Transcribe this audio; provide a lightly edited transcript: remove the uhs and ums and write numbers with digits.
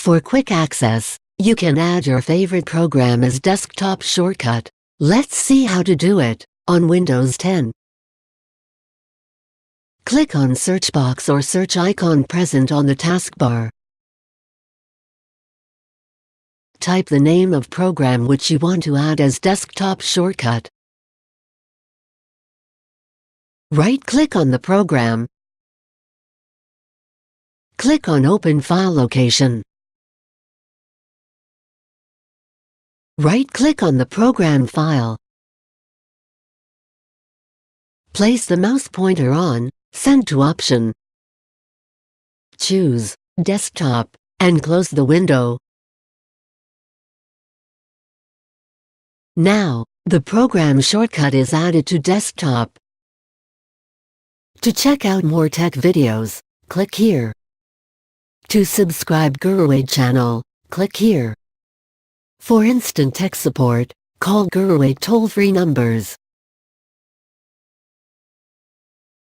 For quick access, you can add your favorite program as desktop shortcut. Let's see how to do it on Windows 10. Click on search box or search icon present on the taskbar. Type the name of program which you want to add as desktop shortcut. Right-click on the program. Click on Open File Location. Right-click on the program file. Place the mouse pointer on Send to option. Choose Desktop and close the window. Now, the program shortcut is added to desktop. To check out more tech videos, click here. To subscribe GuruAid channel, click here. For instant tech support, call GuruAid toll-free numbers